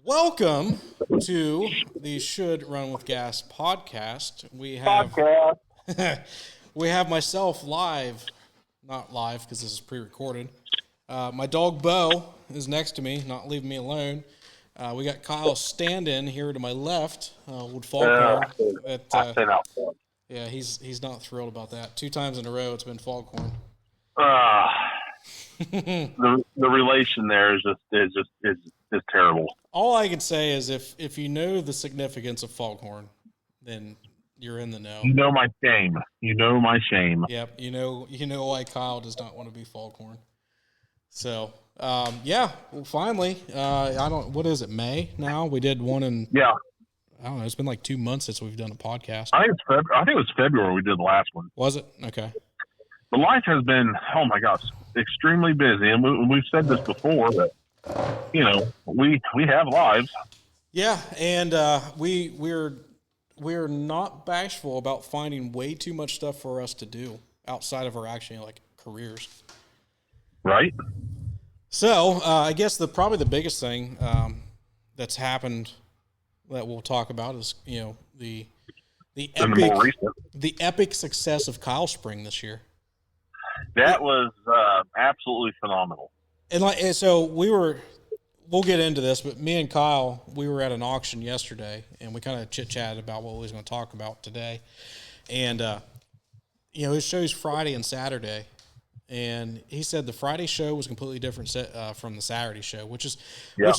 Welcome to the Should Run with Gas podcast. We have myself live, not live because this is pre-recorded. My dog Bo is next to me, not leaving me alone. We got Kyle stand-in here to my left, with Foghorn. Yeah, he's not thrilled about that. 2 times in a row, it's been Foghorn. The relation there is terrible. All I can say is if you know the significance of Foghorn, then you're in the know. You know my shame. Yep, you know why Kyle does not want to be Foghorn. So, well, finally, what is it, May now? We did one in, I don't know, it's been like 2 months since we've done a podcast. I think it was February we did the last one. Was it? Okay. The life has been, oh my gosh, extremely busy. And we've said this before, that, we have lives. Yeah, and we're not bashful about finding way too much stuff for us to do outside of our actually careers. Right. So I guess probably the biggest thing that's happened that we'll talk about is the epic success of Kylesprings this year. That was absolutely phenomenal. And so we'll get into this, but me and Kyle, we were at an auction yesterday, and we kind of chit-chatted about what we was going to talk about today. And, it shows Friday and Saturday, and he said the Friday show was completely different from the Saturday show, which is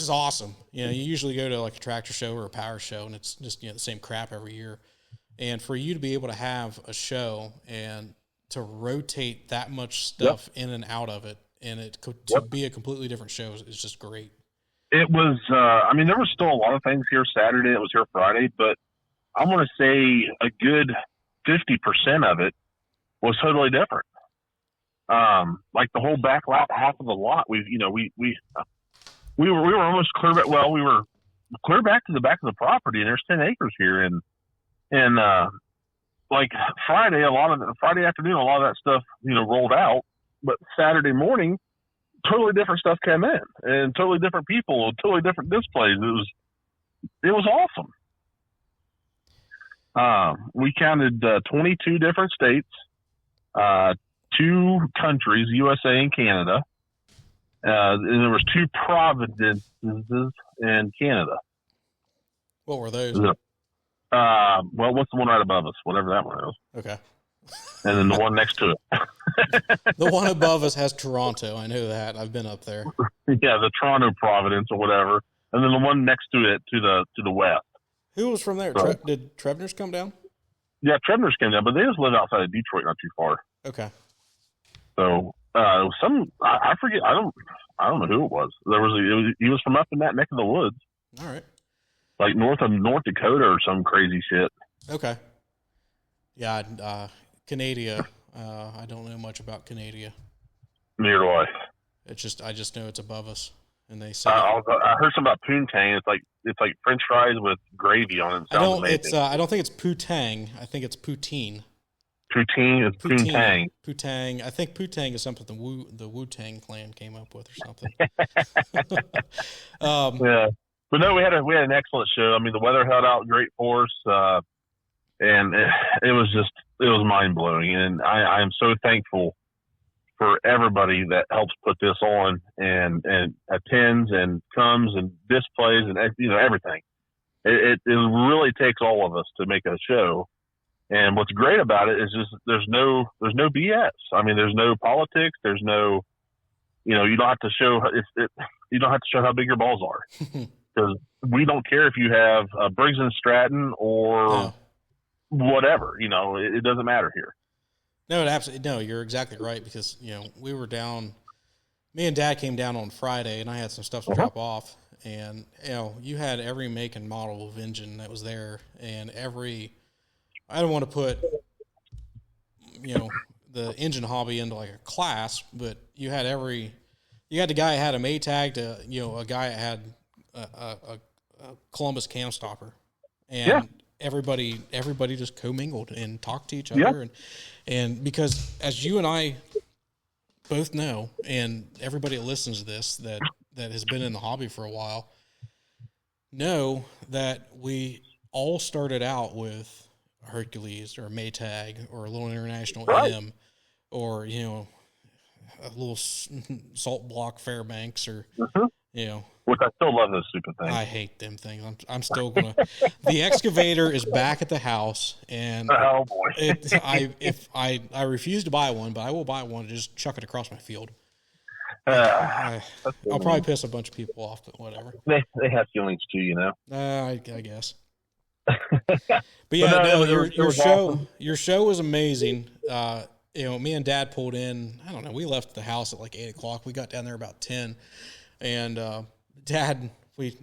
awesome. You usually go to a tractor show or a power show, and it's just the same crap every year. And for you to be able to have a show and to rotate that much stuff in and out of it, and to be a completely different show is just great. It was, there was still a lot of things here Saturday. It was here Friday, but I'm going to say a good 50% of it was totally different. Like the whole back half of the lot, we were almost clear back. Well, we were clear back to the back of the property, and there's 10 acres here. And like Friday afternoon, a lot of that stuff, rolled out, but Saturday morning, totally different stuff came in, and totally different people, totally different displays. It was awesome. We counted 22 different states, 2 countries, USA and Canada, and there was 2 provinces in Canada. What were those? Well, what's the one right above us? Whatever that one is. Okay. And then the one next to it. The one above us has Toronto. I know that. I've been up there. Yeah, the Toronto Providence or whatever. And then the one next to it to the west. Who was from there? Did Trebner's come down? Yeah, Trebner's came down, but they just live outside of Detroit, not too far. Okay. So I forget. I don't know who it was. He was from up in that neck of the woods. All right. Like north Dakota or some crazy shit. Okay. Yeah, Canada. I don't know much about Canada. Neither do I. I just know it's above us, and they say. I heard something about poontang. It's like French fries with gravy on it. Sounds amazing. I don't think it's poutang. I think it's poutine. Poutine is poutang. Poutang. I think poutang is something the Wu-Tang Clan came up with or something. Yeah, but no, we had an excellent show. I mean, the weather held out great for us, and it was mind blowing. And I am so thankful for everybody that helps put this on and attends and comes and displays and everything. It really takes all of us to make a show. And what's great about it is just there's no BS. I mean, there's no politics. There's no, you don't have to show you don't have to show how big your balls are, because we don't care if you have Briggs and Stratton or whatever. It doesn't matter here. No, you're exactly right, because we were down. Me and Dad came down on Friday, and I had some stuff to drop off, and you had every make and model of engine that was there, and I don't want to put, the engine hobby into like a class, but you had the guy that had a Maytag to, a guy that had a Columbus cam stopper, and everybody just commingled and talked to each other. And because as you and I both know, and everybody that listens to this that has been in the hobby for a while, know that we all started out with Hercules or Maytag or a little International Right. M or, a little salt block Fairbanks or, Which I still love those stupid things. I hate them things. I'm still going to, the excavator is back at the house and Oh boy. I refuse to buy one, but I will buy one and just chuck it across my field. I'll I'll probably piss a bunch of people off, but whatever. They have feelings too, I guess. But yeah, your show awesome. Your show was amazing. Me and Dad pulled in. I don't know. We left the house at like 8:00. We got down there about 10, and Dad, we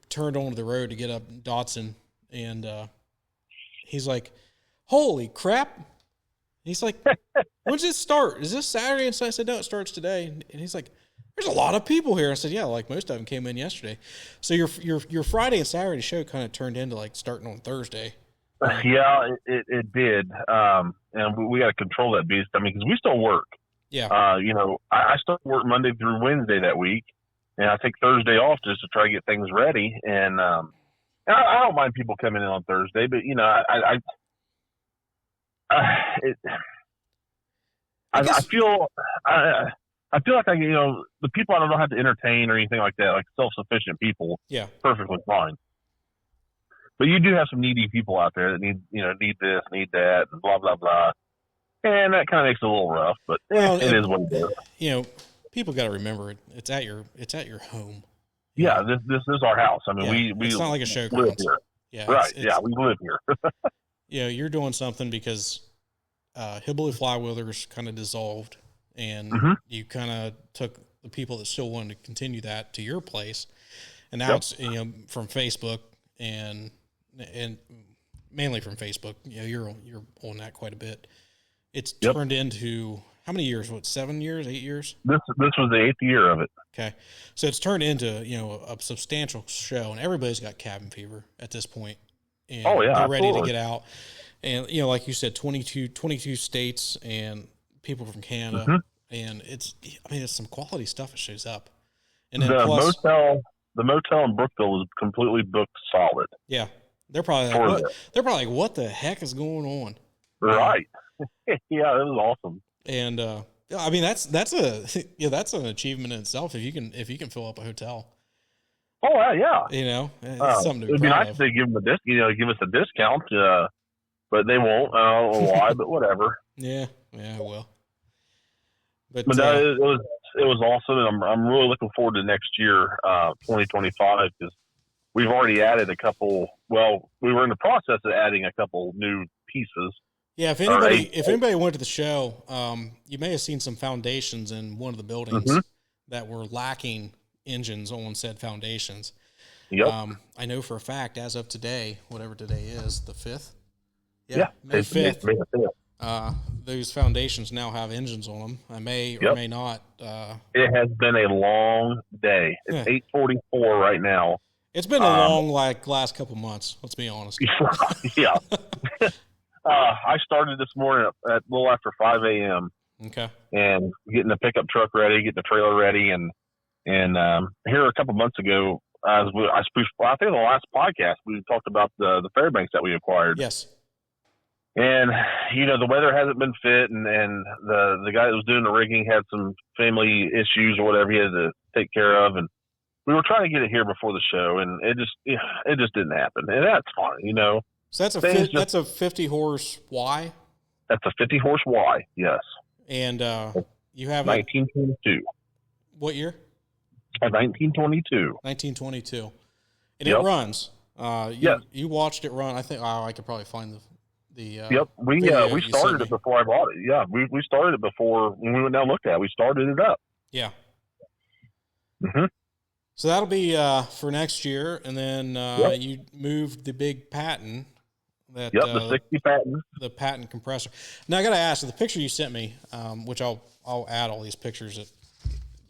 turned onto the road to get up Dotson, and he's like, "Holy crap!" He's like, "When does it start? Is this Saturday?" And so I said, "No, it starts today." And he's like, "There's a lot of people here." I said, "Yeah, like most of them came in yesterday." So your Friday and Saturday show kind of turned into like starting on Thursday. Yeah, it did. And we got to control that beast. I mean, because we still work. Yeah. I still work Monday through Wednesday that week, and I take Thursday off just to try to get things ready. And I don't mind people coming in on Thursday, but I feel like the people I don't have to entertain or anything like that, like self-sufficient people, yeah, perfectly fine. But you do have some needy people out there that need this, need that, and blah blah blah, and that kind of makes it a little rough. But it is what it is. People got to remember it's at your home. Yeah, this is our house. I mean, we it's not like a show live here. Yeah, right. We live here. You're doing something because Hillbilly Flywheelers kind of dissolved, and you kind of took the people that still wanted to continue that to your place, and now it's from Facebook and mainly from Facebook. You're on that quite a bit. It's turned into how many years? 7 years, 8 years? This was the 8th year of it. Okay, so it's turned into a substantial show, and everybody's got cabin fever at this point. And they're ready to get out. And like you said, 22 states and people from Canada, and it's some quality stuff that shows up. And then the motel in Brookville is completely booked solid. Yeah, they're probably like, what the heck is going on? Right. Yeah, it was awesome. And that's that's an achievement in itself if you can fill up a hotel. Oh yeah. It's something to be it'd be proud nice of. if they give us a discount, but they won't. I don't know why, but whatever. Yeah, well. But no, it was awesome, and I'm really looking forward to next year, 2025, because we've already added a couple. Well, we were in the process of adding a couple new pieces. Yeah, if anybody went to the show, you may have seen some foundations in one of the buildings that were lacking engines on said foundations. Yep. I know for a fact, as of today, whatever today is, the 5th. Yeah, May 5th. Those foundations now have engines on them. I may or may not. It has been a long day. It's 8:44 right now. It's been a long, last couple months. Let's be honest. Yeah. I started this morning at a little after 5 a.m. Okay. And getting the pickup truck ready, getting the trailer ready, and here a couple months ago, I think in the last podcast we talked about the Fairbanks that we acquired. Yes. And the weather hasn't been fit, and the guy that was doing the rigging had some family issues or whatever he had to take care of, and we were trying to get it here before the show, and it just didn't happen, and that's fine, So that's a 50 horse Y. That's a 50 horse Y, yes. And you have 1922. What year? 1922. 1922, and it runs. You watched it run. I think I could probably find the. Yep, we started it before I bought it. Yeah, we started it before when we went down and looked at it. We started it up. Yeah. Mm-hmm. So that'll be for next year, and then you moved the big patent. The 60 patent. The patent compressor. Now I got to ask, the picture you sent me, which I'll add all these pictures of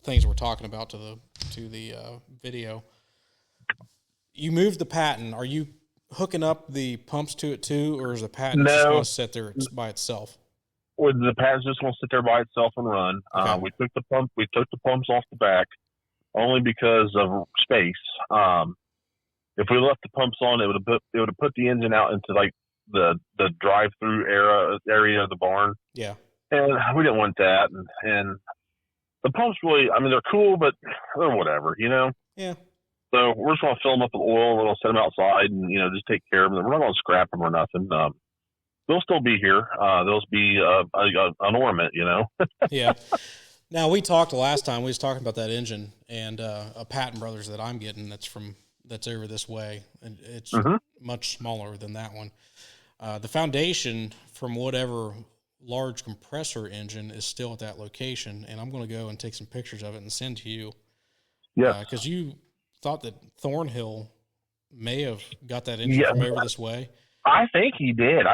things we're talking about to the video. You moved the patent. Are you hooking up the pumps to it too, or is the patent just going to sit there by itself? Well, the patent's just going to sit there by itself and run. Okay. We took the pumps off the back only because of space. if we left the pumps on, it would have put the engine out into like the drive-through area of the barn. Yeah. And we didn't want that. And the pumps really, I mean, they're cool, but they're whatever, you know? Yeah. So we're just going to fill them up with oil. We're going to set them outside and, you know, just take care of them. We're not going to scrap them or nothing. They'll still be here. They'll be an ornament, you know? Yeah. Now, we talked the last time. We was talking about that engine and a Patton Brothers that I'm getting that's over this way. And it's much smaller than that one. The foundation from whatever large compressor engine is still at that location, and I'm going to go and take some pictures of it and send to you. Yeah. Because you thought that Thornhill may have got that engine from over this way. I think he did.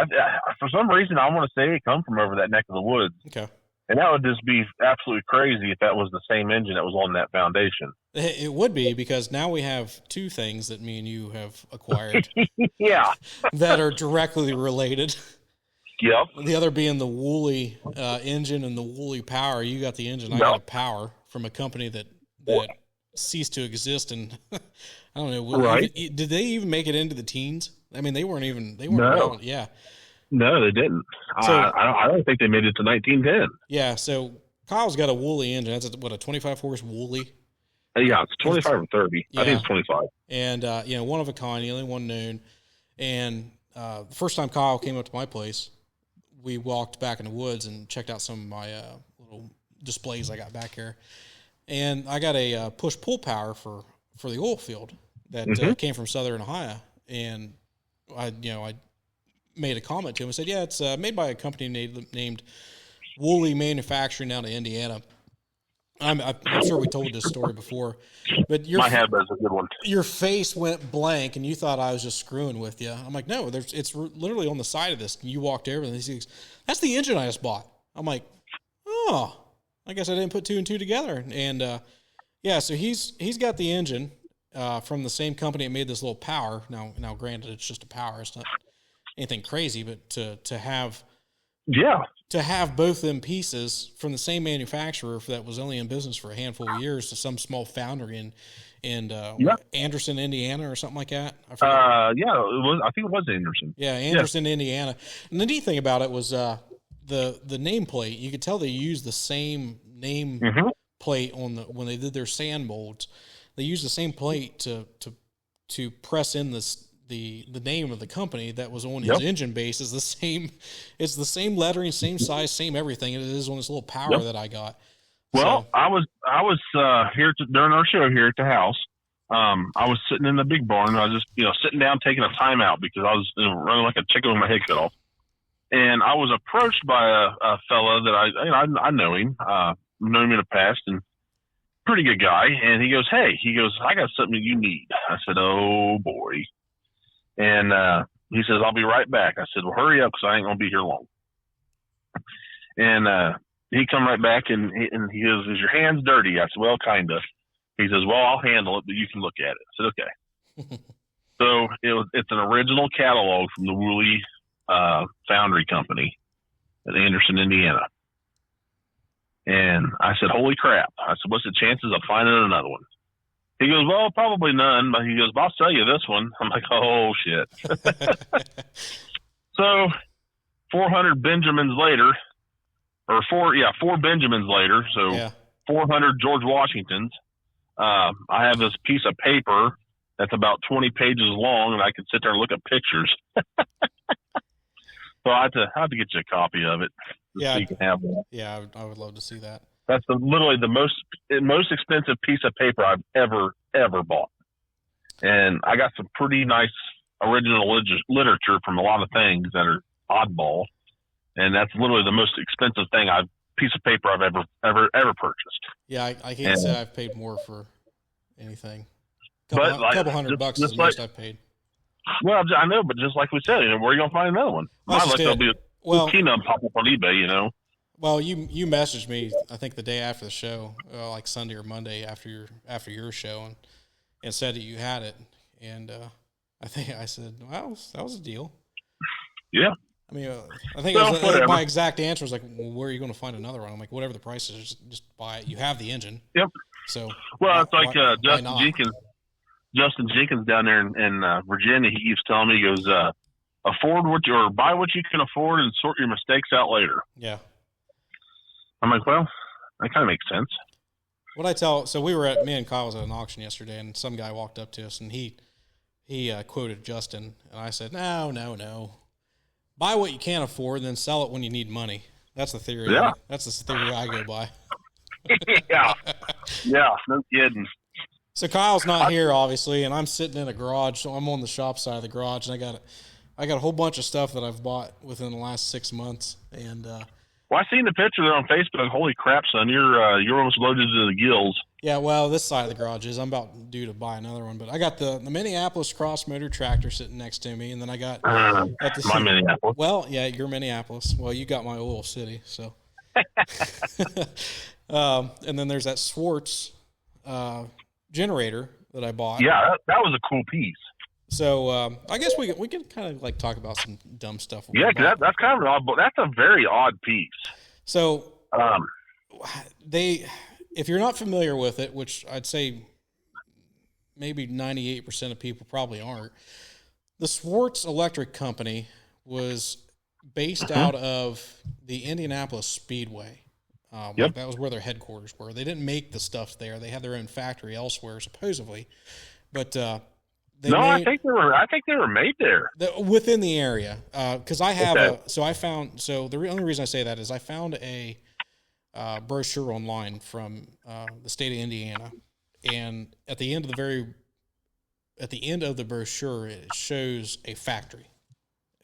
For some reason, I want to say it come from over that neck of the woods. Okay. And that would just be absolutely crazy if that was the same engine that was on that foundation. It would be, because now we have two things that me and you have acquired. Yeah. That are directly related. Yep. The other being the Woolly engine and the Woolly power. You got the engine, I got a power from a company that ceased to exist. And I don't know. Right. Did they even make it into the teens? I mean, they weren't no. around. Yeah. No, they didn't. So, I don't think they made it to 1910. Yeah. So Kyle's got a Woolly engine. That's a 25 horse Woolly. Yeah, it's 25 or 30. Yeah. I think it's 25. And, one of a kind, the only one known. And the first time Kyle came up to my place, we walked back in the woods and checked out some of my little displays I got back here. And I got a push-pull power for the oil field that came from Southern Ohio. And I made a comment to him and said, yeah, it's made by a company named Woolly Manufacturing out of Indiana. I'm sure we told this story before, but my head is a good one. Your face went blank and you thought I was just screwing with you. I'm like, no, it's literally on the side of this. And you walked over and he says, that's the engine I just bought. I'm like, oh, I guess I didn't put two and two together. And so he's got the engine from the same company that made this little power. Now granted, it's just a power. It's not anything crazy, but to have both them pieces from the same manufacturer that was only in business for a handful of years to some small foundry in Anderson, Indiana, or something like that. It was. I think it was Anderson. Yeah, Anderson, Indiana. And the neat thing about it was the nameplate. You could tell they used the same name plate when they did their sand molds. They used the same plate to press in the name of the company that was on his engine base is the same. It's the same lettering, same size, same everything. It is on this little power that I got. Well, so, I was here during our show here at the house. I was sitting in the big barn. And I was just sitting down taking a timeout because I was running like a chicken with my head cut off. And I was approached by a fella that I know him. Known him in the past and pretty good guy. And he goes, "Hey," "I got something you need." I said, "Oh boy." And he says, "I'll be right back." I said, "Well, hurry up because I ain't going to be here long." And he come right back and he goes, "Is your hands dirty?" I said, "Well, kind of." He says, "Well, I'll handle it, but you can look at it." I said, "Okay." So it's an original catalog from the Woolly Foundry Company in Anderson, Indiana. And I said, "Holy crap." I said, "What's the chances of finding another one?" He goes, "Well, probably none." But he goes, "I'll sell you this one." I'm like, "Oh, shit." So 400 Benjamins later, or four Benjamins later, so 400 George Washingtons. I have this piece of paper that's about 20 pages long, and I can sit there and look at pictures. So I have to get you a copy of it. So you can have that. Yeah, I would love to see that. That's literally the most expensive piece of paper I've ever bought. And I got some pretty nice original literature from a lot of things that are oddball. And that's literally the most expensive piece of paper I've ever purchased. Yeah, I can't say I've paid more for anything. A couple $100 is the most I've paid. Well, I know, but just like we said, where are you going to find another one? There'll be a peanut pop up on eBay, Well, you messaged me, I think the day after the show, like Sunday or Monday after your show, and said that you had it, and I think I said, "Well, that was a deal." Yeah. I mean, I think my exact answer was like, "Well, where are you going to find another one?" I'm like, "Whatever the price is, just buy it. You have the engine." Yep. So it's like Justin Jenkins. Justin Jenkins down there in Virginia, he keeps telling me, he goes, buy what you can afford and sort your mistakes out later. Yeah. I'm like, well, that kind of makes sense. So me and Kyle was at an auction yesterday, and some guy walked up to us, and he quoted Justin, and I said, no. Buy what you can't afford, and then sell it when you need money. That's the theory. Yeah. That's the theory I go by. Yeah. Yeah, no kidding. So Kyle's not here, obviously, and I'm sitting in a garage. So I'm on the shop side of the garage, and I got a whole bunch of stuff that I've bought within the last 6 months. And well, I seen the picture there on Facebook. Holy crap, son! You're almost loaded to the gills. Yeah, well, this side of the garage is. I'm about due to buy another one, but I got the Minneapolis cross motor tractor sitting next to me, and then I got my Minneapolis. Well, yeah, your Minneapolis. Well, you got my oil city, so. And then there's that Schwarz generator that I bought. Yeah, that was a cool piece. So I guess we can kind of like talk about some dumb stuff. Yeah, because that's kind of an odd, but that's a very odd piece. So if you're not familiar with it, which I'd say maybe 98% of people probably aren't, the Schwarz Electric Company was based out of the Indianapolis Speedway. Yep. That was where their headquarters were. They didn't make the stuff there. They had their own factory elsewhere, supposedly. But I think they were made there within the area. Because I have the only reason I say that is I found a brochure online from the state of Indiana, and at the end of the brochure, it shows a factory,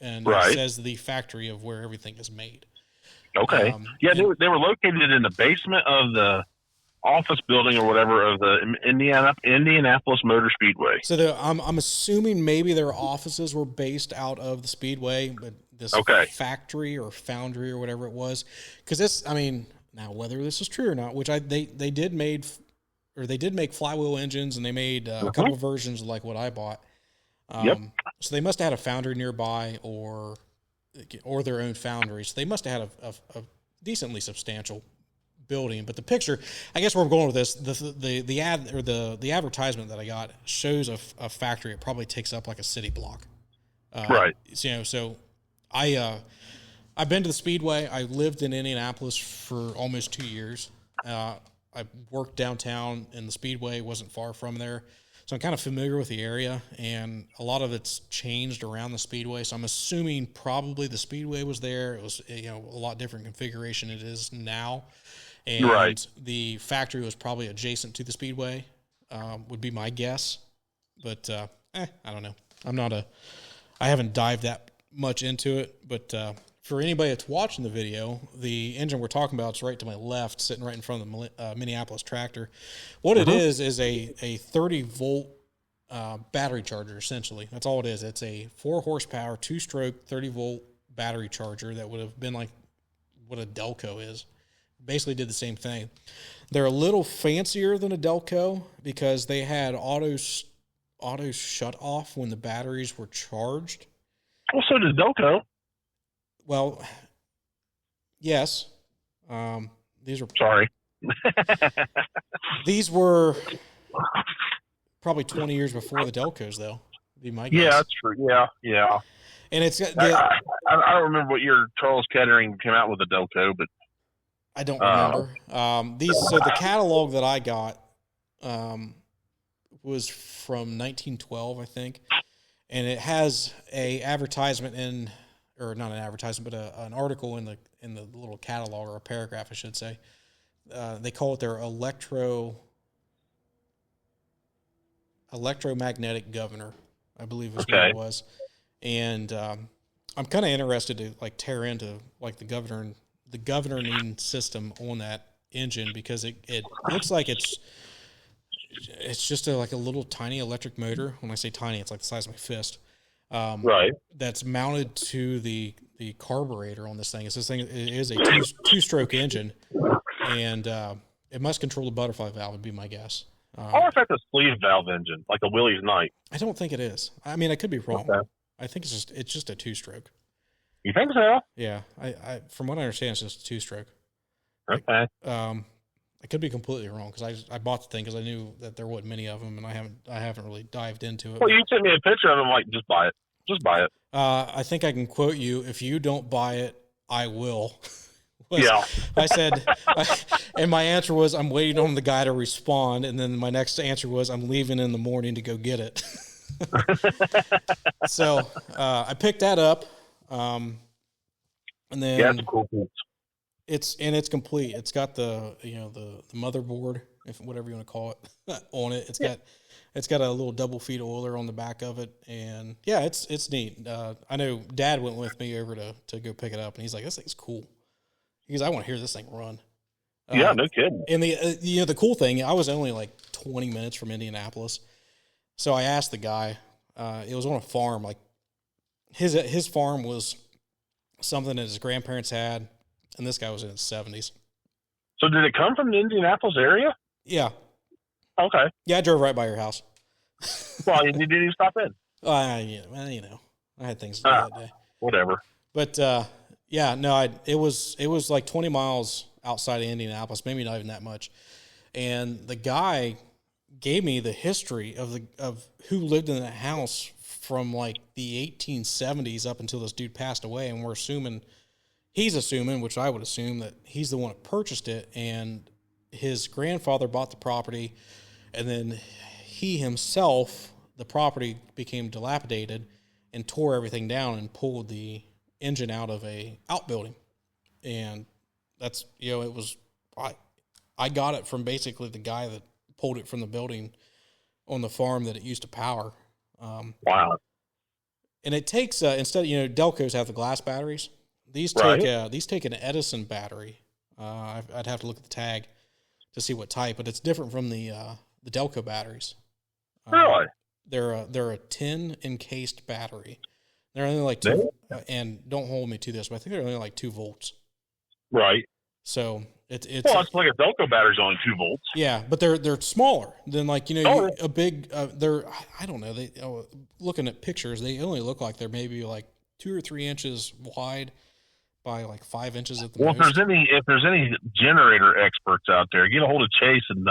and it says the factory of where everything is made. Okay. They were located in the basement of the office building or whatever of the Indianapolis Motor Speedway. So I'm assuming maybe their offices were based out of the Speedway, but this factory or foundry or whatever it was, because now whether this is true or not, which they did make flywheel engines, and they made a couple of versions like what I bought. So they must have had a foundry nearby or their own foundry. So they must have had a decently substantial building. But the picture, I guess where I'm going with this, the ad or the advertisement that I got shows a factory. It probably takes up like a city block. Right. So I've been to the Speedway. I lived in Indianapolis for almost 2 years. I worked downtown, and the Speedway wasn't far from there. So I'm kind of familiar with the area, and a lot of it's changed around the Speedway. So I'm assuming probably the Speedway was there. It was a lot different configuration it is now, and the factory was probably adjacent to the Speedway. Would be my guess, but I don't know. I haven't dived that much into it, but for anybody that's watching the video, the engine we're talking about is right to my left, sitting right in front of the Minneapolis tractor. What it is a 30-volt battery charger, essentially. That's all it is. It's a 4-horsepower, 2-stroke, 30-volt battery charger that would have been like what a Delco is. Basically did the same thing. They're a little fancier than a Delco because they had auto shut off when the batteries were charged. Well, so did Delco. Well, yes. These were probably 20 years before the Delcos, though. Would be my guess. Yeah, that's true. Yeah. And it's I don't remember what year Charles Kettering came out with the Delco, but I don't remember. So the catalog that I got was from 1912, I think, and it has a advertisement or not an advertisement, but an article in the little catalog, or a paragraph, I should say. They call it their electromagnetic governor, I believe is what it was. And I'm kind of interested to like tear into like the governing system on that engine, because it looks like it's just like a little tiny electric motor. When I say tiny, it's like the size of my fist. That's mounted to the carburetor on this thing. It is a two-stroke engine, and it must control the butterfly valve, would be my guess. Or if it's a sleeve valve engine, like a Willys Knight. I don't think it is. I mean, I could be wrong. Okay. I think it's just a two-stroke. You think so? Yeah. I from what I understand, it's just a two-stroke. Okay. I I could be completely wrong because I bought the thing because I knew that there wasn't many of them, and I haven't really dived into it. Well, you sent me a picture of them, like, just buy it. Just buy it. I think I can quote you: "If you don't buy it, I will." Yeah. I said, and my answer was, "I'm waiting on the guy to respond," and then my next answer was, "I'm leaving in the morning to go get it." So I picked that up, and then Yeah, it's a cool piece. It's complete. It's got the the motherboard, if whatever you want to call it, on it. It's got a little double feed oiler on the back of it, and yeah, it's neat. I know Dad went with me over to go pick it up, and he's like, "This thing's cool," because I want to hear this thing run. Yeah, no kidding. And the cool thing, I was only like 20 minutes from Indianapolis, so I asked the guy. It was on a farm. Like his farm was something that his grandparents had, and this guy was in his 70s. So did it come from the Indianapolis area? Yeah. Okay. Yeah, I drove right by your house. Well, you didn't stop in. I had things to do that day. Whatever. But yeah, no, it was like 20 miles outside of Indianapolis, maybe not even that much. And the guy gave me the history of who lived in that house from like the 1870s up until this dude passed away, and he's assuming, which I would assume, that he's the one that purchased it, and his grandfather bought the property, and then he himself, the property became dilapidated and tore everything down and pulled the engine out of a outbuilding. And that's, it was, I got it from basically the guy that pulled it from the building on the farm that it used to power. Wow. And it takes, instead, Delcos have the glass batteries. These take an Edison battery. I'd have to look at the tag to see what type, but it's different from the Delco batteries. Really? They're a tin encased battery. They're only like 2, and don't hold me to this, but I think they're only like 2 volts. Right. So it's it's like a Delco battery's only 2 volts. Yeah, but they're smaller than like a big. They're I don't know. Looking at pictures, they only look like they're maybe like 2 or 3 inches wide by like 5 inches at the most. If there's any generator experts out there, get a hold of Chase and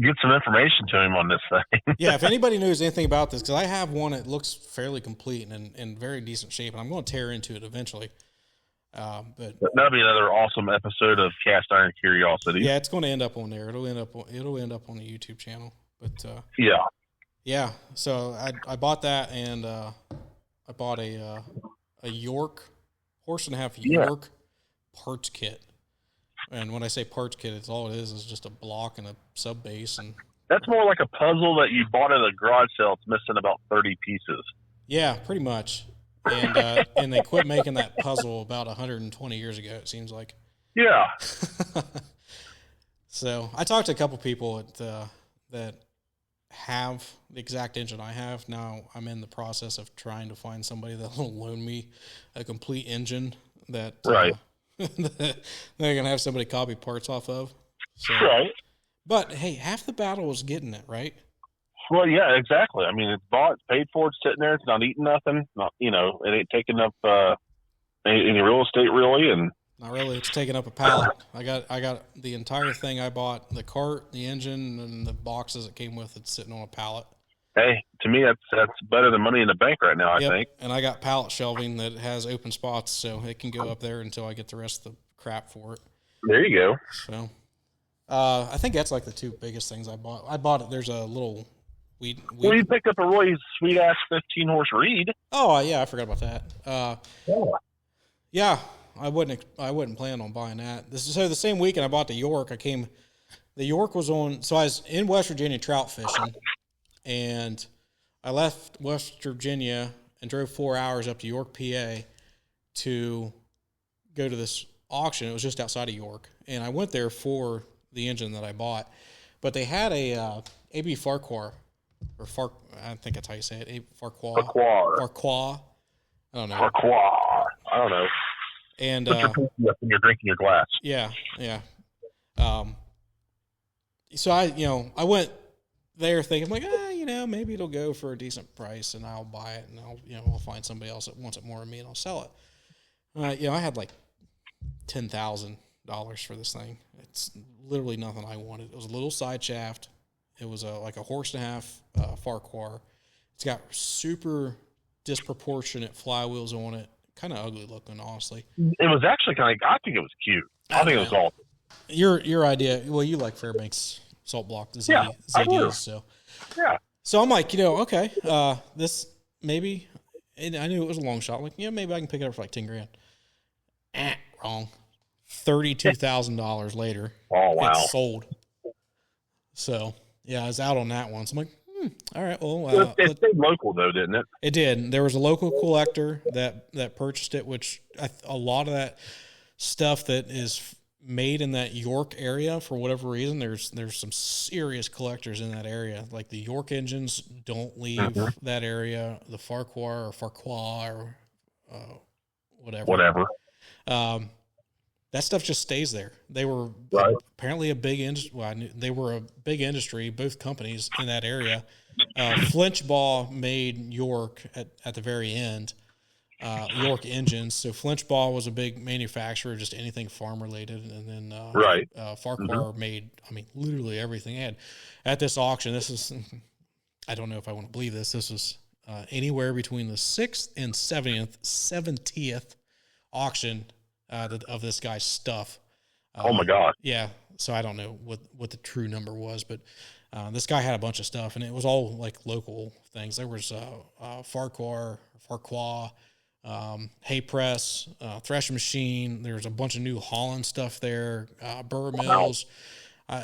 get some information to him on this thing. Yeah, if anybody knows anything about this, because I have one that looks fairly complete and in very decent shape, and I'm going to tear into it eventually. But that'll be another awesome episode of Cast Iron Curiosity. Yeah, it's going to end up on there. It'll end up on the YouTube channel. But yeah. So I bought that, and I bought a York horse and a half York parts kit. And when I say parts kit, it's all it is just a block and a sub base, and that's more like a puzzle that you bought at a garage sale. It's missing about 30 pieces. Yeah, pretty much. And and they quit making that puzzle about 120 years ago, it seems like. Yeah. So I talked to a couple people that have the exact engine I have. Now I'm in the process of trying to find somebody that will loan me a complete engine that right. They're gonna have somebody copy parts off of. So, right. But hey, half the battle is getting it right. Well, yeah, exactly. I mean, it's bought, it's paid for, it's sitting there, it's not eating nothing. Not, it ain't taking up any real estate really, and not really. It's taking up a pallet. I got the entire thing I bought: the cart, the engine, and the boxes that came with it, sitting on a pallet. Hey, to me, that's better than money in the bank right now, I think. And I got pallet shelving that has open spots, so it can go up there until I get the rest of the crap for it. There you go. So, I think that's like the 2 biggest things I bought. I bought it. There's a little weed. Well, you picked up a really sweet ass 15-horse Reed. Oh yeah, I forgot about that. Yeah, I wasn't planning on buying that. So the same weekend I bought the York. The York was on. So I was in West Virginia trout fishing. And I left West Virginia and drove 4 hours up to York, PA to go to this auction. It was just outside of York. And I went there for the engine that I bought. But they had a AB Farquhar, or I think that's how you say it, Farquhar. I don't know. Farquhar. I don't know. And put your pinky up when you're drinking your glass. Yeah. So I went there thinking like, maybe it'll go for a decent price and I'll buy it and I'll find somebody else that wants it more than me and I'll sell it. I had like $10,000 for this thing. It's literally nothing I wanted. It was a little side shaft. It was like a horse and a half Farquhar. It's got super disproportionate flywheels on it. Kind of ugly looking, honestly. It was actually kind of. I think it was cute. I think it was awesome. Your idea. Well, you like Fairbanks salt block, the ZDs, so yeah. So I'm like, okay, this maybe. And I knew it was a long shot. I'm like, maybe I can pick it up for like $10,000. Wrong. $32,000 later. Oh wow! It's sold. So yeah, I was out on that one. So I'm like, all right. Well, it stayed local though, didn't it? It did. There was a local collector that purchased it, which a lot of that stuff that is made in that York area, for whatever reason, there's some serious collectors in that area. Like the York engines don't leave that area. The Farquhar or whatever. That stuff just stays there. They were apparently a big industry. Well, they were a big industry, both companies in that area. Flinchbaugh made York at the very end, York engines. So Flinchbaugh was a big manufacturer, just anything farm related. And then Farquhar made, literally everything. And at this auction, this is, I don't know if I want to believe this. This was anywhere between the 6th and 70th auction of this guy's stuff. Oh my God. Yeah. So I don't know what the true number was, but this guy had a bunch of stuff, and it was all like local things. There was Farquhar, hay press, threshing machine. There's a bunch of New Holland stuff there, burr mills.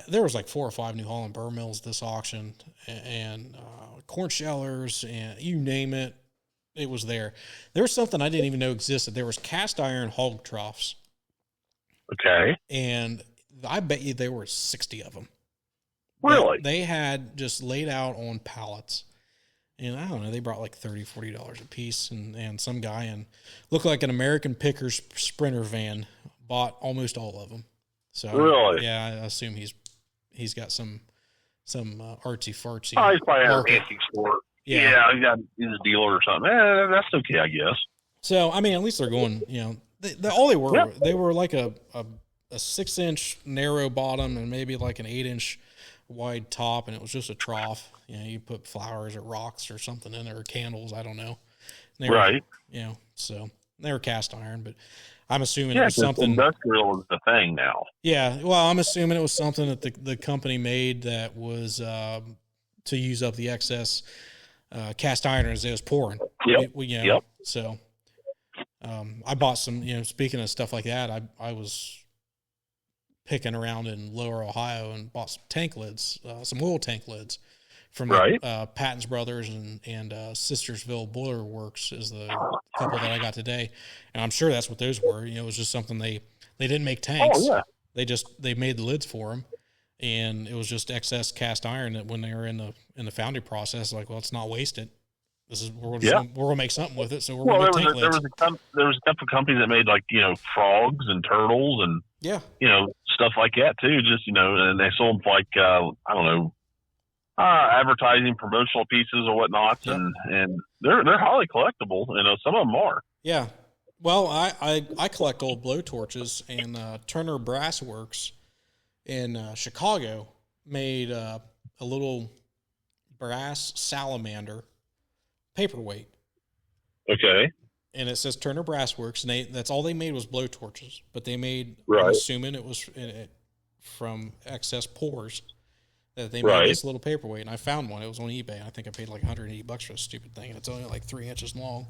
There was like 4 or 5 New Holland burr mills this auction, and corn shellers, and you name it. It was there. There was something I didn't even know existed. There was cast iron hog troughs. Okay. And I bet you there were 60 of them. Really? They had just laid out on pallets. And I don't know, they brought like $30, $40 a piece. And some guy looked like an American Pickers Sprinter van bought almost all of them. So really? Yeah, I assume he's got some artsy fartsy. Oh, he's probably at an antique store. Yeah, he's a dealer or something. That's okay, I guess. So, at least they're going, all they were, they were like a 6-inch narrow bottom and maybe like an 8-inch wide top, and it was just a trough. You put flowers or rocks or something in there, or candles, I don't know. Right. So they were cast iron, but I'm assuming it was something. Industrial is the thing now. Yeah, well, I'm assuming it was something that the company made that was to use up the excess cast iron as it was pouring. Yep. So I bought some, speaking of stuff like that, I was picking around in Lower Ohio and bought some tank lids, some oil tank lids from Patton's Brothers and Sistersville Boiler Works is the couple that I got today. And I'm sure that's what those were. It was just something they didn't make tanks. Oh, yeah. They made the lids for them. And it was just excess cast iron that when they were in the foundry process, like, well, let's not waste it. We're gonna make something with it. So we're gonna make tank lids. There was a couple of companies that made frogs and turtles and stuff like that too. Just and they sold them like advertising promotional pieces or whatnot, and they're highly collectible. Some of them are. Yeah. Well, I collect old blowtorches, and Turner Brass Works in Chicago made a little brass salamander paperweight. Okay. And it says Turner Brass Works, and that's all they made was blowtorches. But they made, I'm assuming it was from excess pours, that they made this little paperweight. And I found one. It was on eBay. I think I paid like $180 for this stupid thing, and it's only like 3 inches long.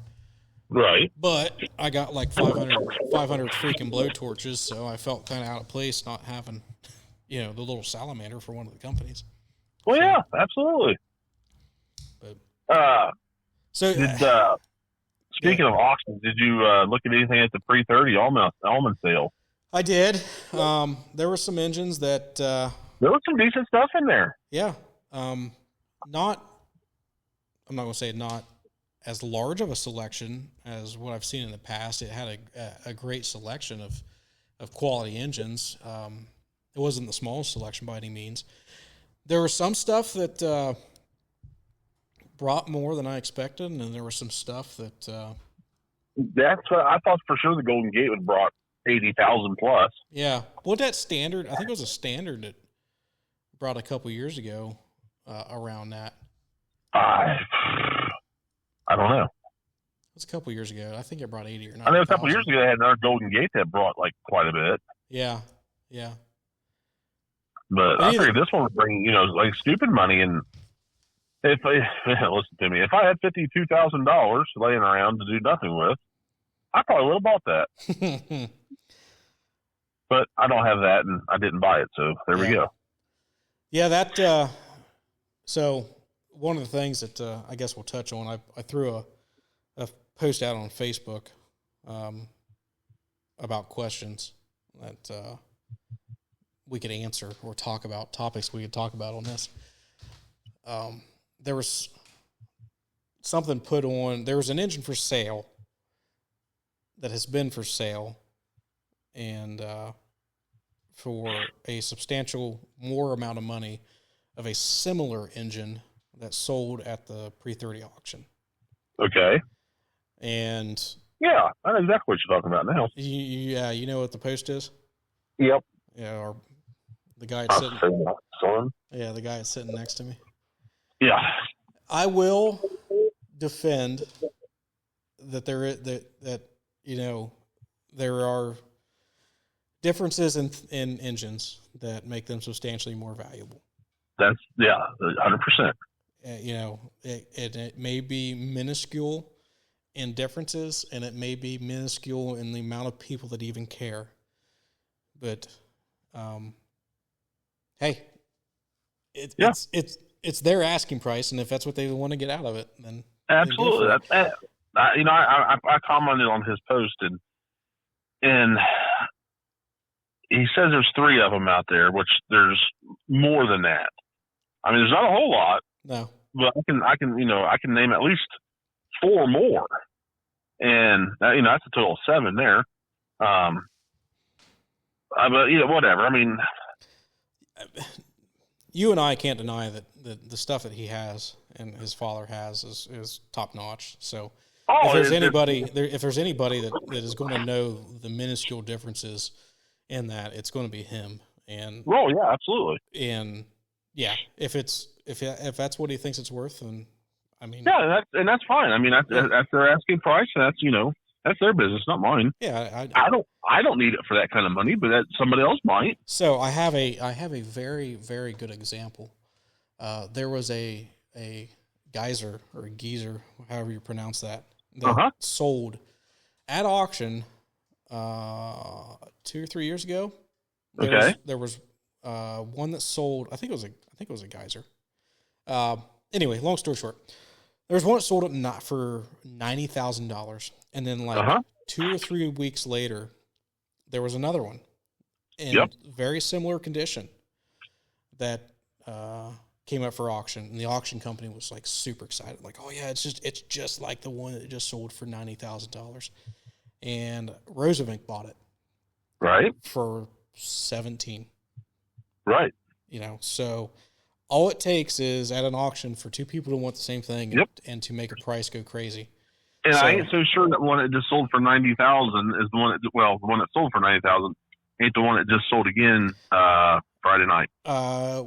Right. But I got like 500 freaking blowtorches, so I felt kind of out of place not having, the little salamander for one of the companies. Well, yeah, absolutely. But speaking of auctions, did you look at anything at the pre-30 almond sale? I did. There were some engines that there was some decent stuff in there. Yeah. I'm not going to say not as large of a selection as what I've seen in the past. It had a great selection of quality engines. It wasn't the smallest selection by any means. There was some stuff that brought more than I expected, and then there was some stuff that that's what I thought for sure the Golden Gate would brought 80,000 plus. Yeah. What that standard? I think it was a standard that brought a couple years ago around that. I don't know. It was a couple years ago. I think it brought 80 or 90. I know a couple years ago they had another Golden Gate that brought like quite a bit. Yeah. But I figured this one would bring, like stupid money. And if listen to me, if I had $52,000 laying around to do nothing with, I probably would have bought that. But I don't have that, and I didn't buy it, so there we go. Yeah, that. So one of the things that I guess we'll touch on, I threw a post out on Facebook about questions that we could answer or talk about, topics we could talk about on this. There was something put on. There was an engine for sale that has been for sale, and for a substantial more amount of money of a similar engine that sold at the pre-30 auction. Okay. And yeah, I know exactly what you're talking about now. You know what the post is? Yep. Yeah, or the guy sitting. Yeah, the guy that's sitting next to me. Yeah. I will defend that there are differences in engines that make them substantially more valuable. That's 100%. It may be minuscule in differences, and it may be minuscule in the amount of people that even care. But, hey, it's their asking price, and if that's what they want to get out of it, then absolutely. I commented on his post, and he says there's 3 of them out there, which there's more than that. I mean, there's not a whole lot. No, but I can name at least 4 more, and that's a total of 7 there. But whatever. I mean, you and I can't deny that the stuff that he has and his father has is top notch. So if there's anybody that is going to know the minuscule differences in that, it's going to be him. And yeah, absolutely. And yeah, if that's what he thinks it's worth, then I mean, yeah, that's fine. I mean, that's their asking price, and that's their business, not mine. Yeah, I don't need it for that kind of money, but somebody else might. So I have a very, very good example. There was a geyser or geezer, however you pronounce that sold at auction 2 or 3 years ago. There was one that sold. I think it was a geyser. Anyway, long story short, there was one that sold it for $90,000, and then 2 or 3 weeks later, there was another one in very similar condition that came up for auction, and the auction company was like super excited, like, oh yeah, it's just like the one that just sold for $90,000, and Roosevelt bought it for 17. Right. So all it takes is at an auction for 2 people to want the same thing and to make a price go crazy. And I ain't so sure that one that just sold for 90,000 is the one the one that sold for 90,000 ain't the one that just sold again Friday night. I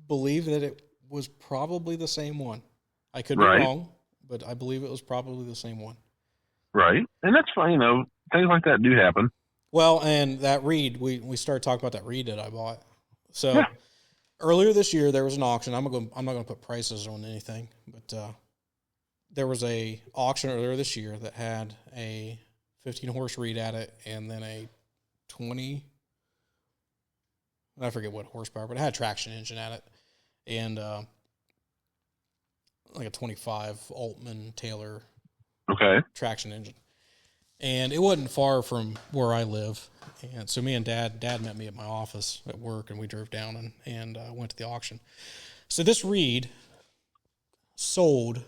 believe that it was probably the same one. I could be wrong, but I believe it was probably the same one. Right. And that's fine, things like that do happen. Well, and that reed, we started talking about that reed that I bought. So earlier this year there was an auction. I'm not going to put prices on anything, but there was a auction earlier this year that had a 15 horse reed at it, and then a 20. I forget what horsepower, but it had a traction engine at it, and like a 25 Altman Taylor traction engine. And it wasn't far from where I live. And so me and Dad met me at my office at work, and we drove down and went to the auction. So this reed sold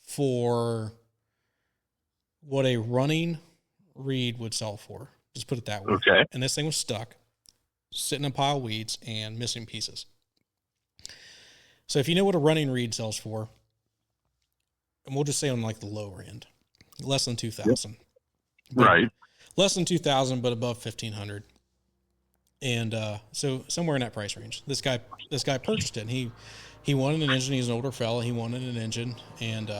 for what a running reed would sell for. Just put it that way. Okay. And this thing was stuck, sitting in a pile of weeds and missing pieces. So if you know what a running reed sells for, and we'll just say on like the lower end, less than 2,000. Right. Less than 2,000, but above 1,500. And so somewhere in that price range, this guy purchased it. And he wanted an engine. He's an older fella. He wanted an engine, and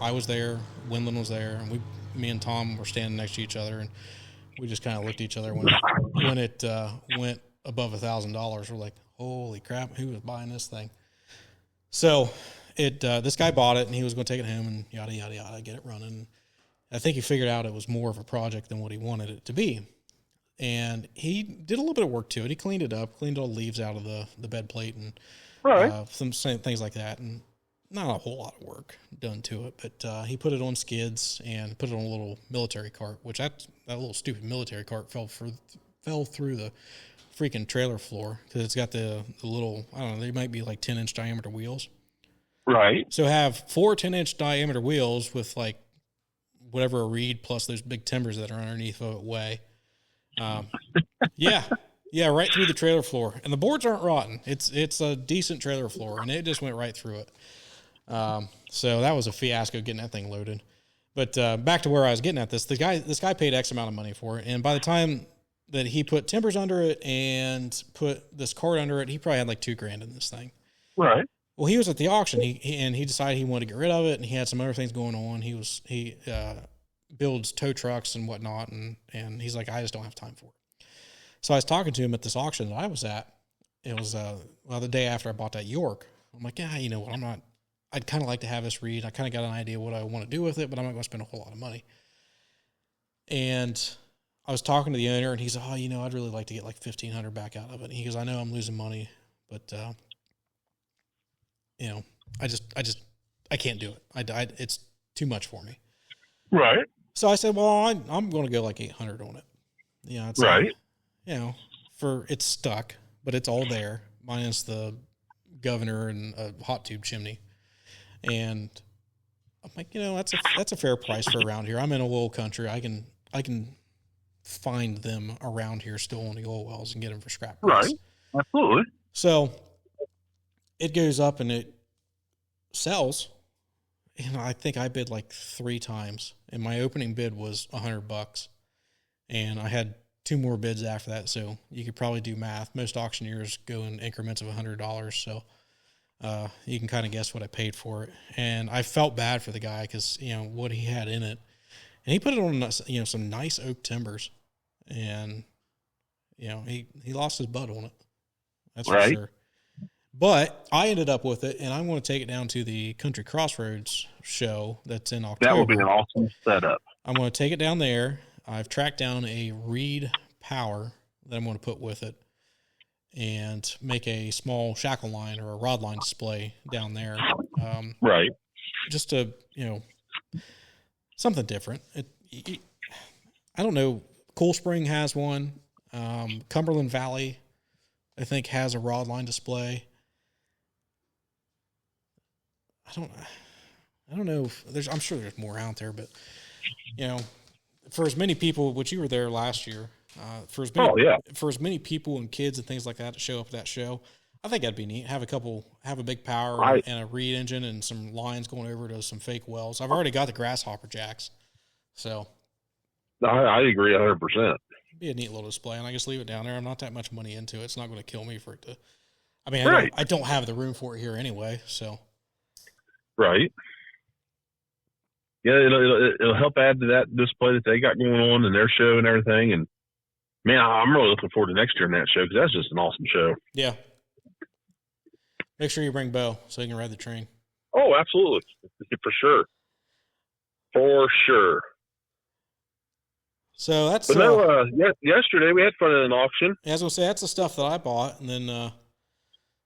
I was there. Windland was there, and me and Tom were standing next to each other, and we just kind of looked at each other when it went above $1,000. We're like, holy crap, who was buying this thing? So this guy bought it, and he was going to take it home and yada, yada, yada, get it running. I think he figured out it was more of a project than what he wanted it to be. And he did a little bit of work to it. He cleaned it up, cleaned all the leaves out of the bed plate and some things like that. And not a whole lot of work done to it, but he put it on skids and put it on a little military cart, which that little stupid military cart fell through the freaking trailer floor because it's got the little, I don't know, they might be like 10-inch diameter wheels. Right. So have 4 10-inch diameter wheels with like whatever a reed plus those big timbers that are underneath of it weigh. Yeah, right through the trailer floor. And the boards aren't rotten. It's a decent trailer floor, and it just went right through it. So that was a fiasco getting that thing loaded. But back to where I was getting at this guy paid X amount of money for it, and by the time that he put timbers under it and put this cart under it, he probably had like $2,000 in this thing. Right. Well, he was at the auction. He decided he wanted to get rid of it, and he had some other things going on. He builds tow trucks and whatnot, and he's like, I just don't have time for it. So I was talking to him at this auction that I was at. It was the day after I bought that York. I'm like, yeah, you know what? I'd kind of like to have this read. I kind of got an idea what I want to do with it, but I'm not going to spend a whole lot of money. And I was talking to the owner, and he's like, oh, you know, I'd really like to get like $1,500 back out of it. And he goes, I know I'm losing money, but you know, I can't do it. It's too much for me. Right. So I said, well, I'm going to go like 800 on it. You know, it's right. Like, you know, it's stuck, but it's all there minus the governor and a hot tube chimney. And I'm like, you know, that's a fair price for around here. I'm in a little country. I can find them around here still on the oil wells and get them for scrap price. Right. Absolutely. So it goes up and it sells. And I think I bid like 3 times, and my opening bid was $100, and I had 2 more bids after that. So you could probably do math. Most auctioneers go in increments of $100. So you can kind of guess what I paid for it. And I felt bad for the guy because, you know, what he had in it, and he put it on, you know, some nice oak timbers, and, you know, he lost his butt on it. That's right. For sure. But I ended up with it, and I'm going to take it down to the Country Crossroads show that's in October. That will be an awesome setup. I'm going to take it down there. I've tracked down a reed power that I'm going to put with it and make a small shackle line or a rod line display down there. Right. Just to, you know, something different. I don't know. Kylesprings has one. Cumberland Valley, I think, has a rod line display. I don't know if I'm sure there's more out there, but, you know, for as many people, which you were there last year, for as many people and kids and things like that to show up at that show, I think that'd be neat. Have a big power and a reed engine and some lines going over to some fake wells. I've already got the grasshopper jacks, so I agree 100%. It'd be a neat little display, and I just leave it down there. I'm not that much money into it. It's not going to kill me for it to. I mean, I don't have the room for it here anyway, so. Right. Yeah, it'll help add to that display that they got going on in their show and everything. And man, I'm really looking forward to next year in that show because that's just an awesome show. Yeah. Make sure you bring Bo so he can ride the train. Oh, absolutely, for sure. For sure. So that's. But yesterday we had fun at an auction. Yeah, I was gonna say that's the stuff that I bought, and then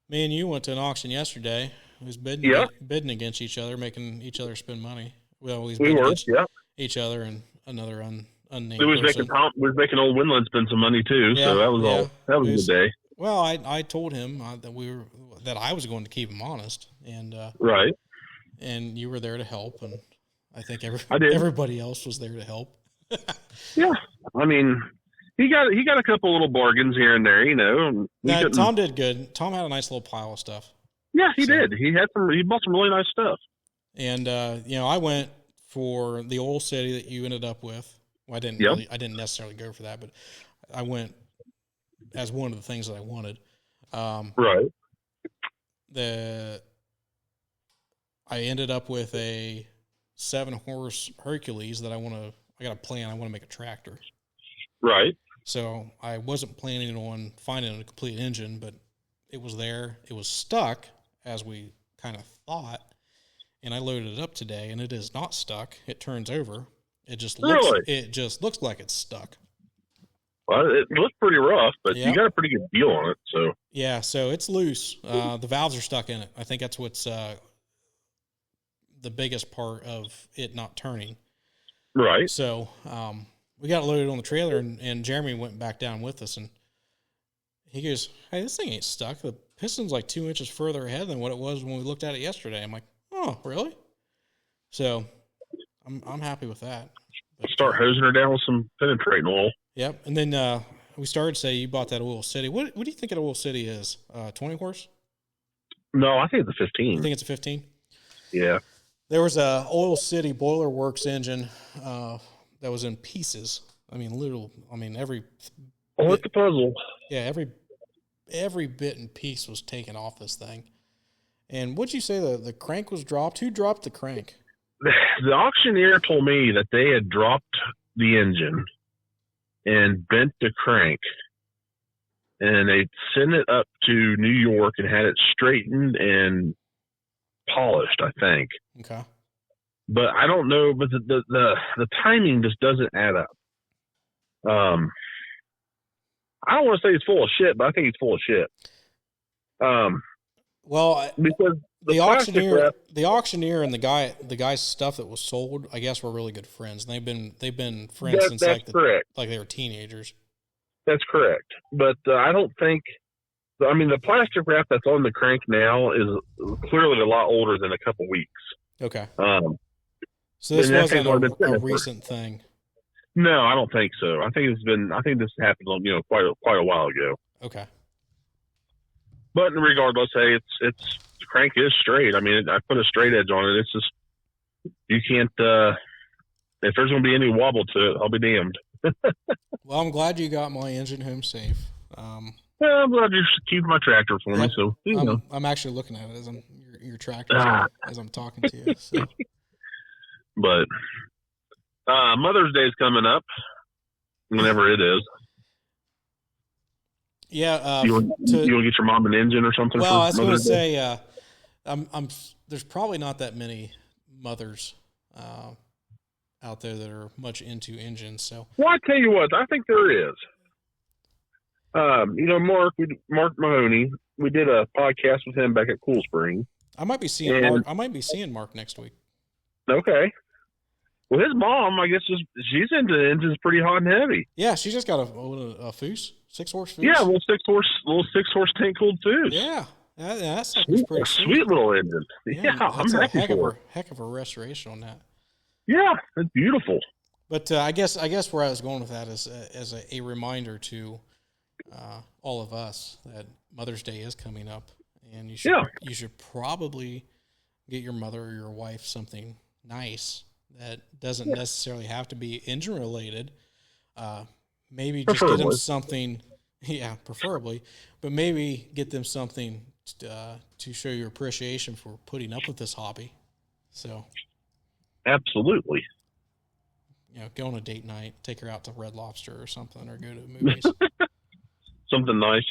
me and you went to an auction yesterday. We was bidding against each other, making each other spend money. Well, we were against each other and another unnamed. We was making old Windland spend some money too. Yeah, so that was a good day. Well, I told him that I was going to keep him honest, and right, and you were there to help, and I think everybody else was there to help. Yeah, I mean, he got a couple little bargains here and there, you know. Tom did good. Tom had a nice little pile of stuff. Yeah, he did. He bought some really nice stuff. And you know, I went for the oil city that you ended up with. Well, I didn't necessarily go for that, but I went as one of the things that I wanted. Right. I ended up with a 7-horse Hercules that I got a plan. I want to make a tractor. Right. So I wasn't planning on finding a complete engine, but it was there. It was stuck, as we kind of thought, and I loaded it up today, and it is not stuck. It turns over. It just looks like it's stuck. Well, it looks pretty rough, but you got a pretty good deal on it. So yeah, so it's loose. The valves are stuck in it. I think that's what's the biggest part of it not turning. Right. So we got it loaded on the trailer, and Jeremy went back down with us, and he goes, "Hey, this thing ain't stuck. The piston's like 2 inches further ahead than what it was when we looked at it yesterday." I'm like, "Oh, really?" So I'm happy with that. But, start hosing her down with some penetrating oil. Yep. And then we started to say you bought that Oil City. What do you think an Oil City is? 20 horse? No, I think it's a 15. You think it's a 15? Yeah. There was a Oil City Boiler Works engine that was in pieces. I mean, every... Oh, it's a puzzle. Yeah, every bit and piece was taken off this thing. And what'd you say the crank was dropped? Who dropped the crank? The auctioneer told me that they had dropped the engine and bent the crank, and they sent it up to New York and had it straightened and polished, I think. Okay. But I don't know, but the timing just doesn't add up. I don't want to say he's full of shit, but I think he's full of shit. Well, because the auctioneer and the guy's stuff that was sold, I guess, were really good friends. And they've been friends since correct. Like they were teenagers. That's correct. But I don't think. I mean, the plastic wrap that's on the crank now is clearly a lot older than a couple weeks. Okay. So this wasn't a recent thing. No, I don't think so. I think this happened quite a while ago. Okay. But regardless, hey, the crank is straight. I mean, I put a straight edge on it. It's just you can't. If there's going to be any wobble to it, I'll be damned. Well, I'm glad you got my engine home safe. Yeah, I'm glad you keep my tractor for me. So I'm actually looking at it as your tractor as I'm talking to you. So. But Mother's Day is coming up, whenever it is. Yeah. You want to get your mom an engine or something? Well, I was going to say, there's probably not that many mothers out there that are much into engines. So, well, I tell you what, I think there is. Mark Mahoney. We did a podcast with him back at Kylesprings. I might be seeing Mark. I might be seeing Mark next week. Okay. Well, his mom, I guess, she's into engines pretty hot and heavy. Yeah, she just got a Foose, 6-horse Foose. Yeah, little six horse tank cooled Foose. Yeah, that's pretty sweet little engine. Yeah, I'm happy for it. Heck of a restoration on that. Yeah, it's beautiful. But I guess where I was going with that is as a reminder to all of us that Mother's Day is coming up, and you should probably get your mother or your wife something nice that doesn't necessarily have to be engine related. Maybe just get them something, preferably, but maybe get them something to show your appreciation for putting up with this hobby. So, absolutely. Go on a date night, take her out to Red Lobster or something, or go to the movies. Something nice.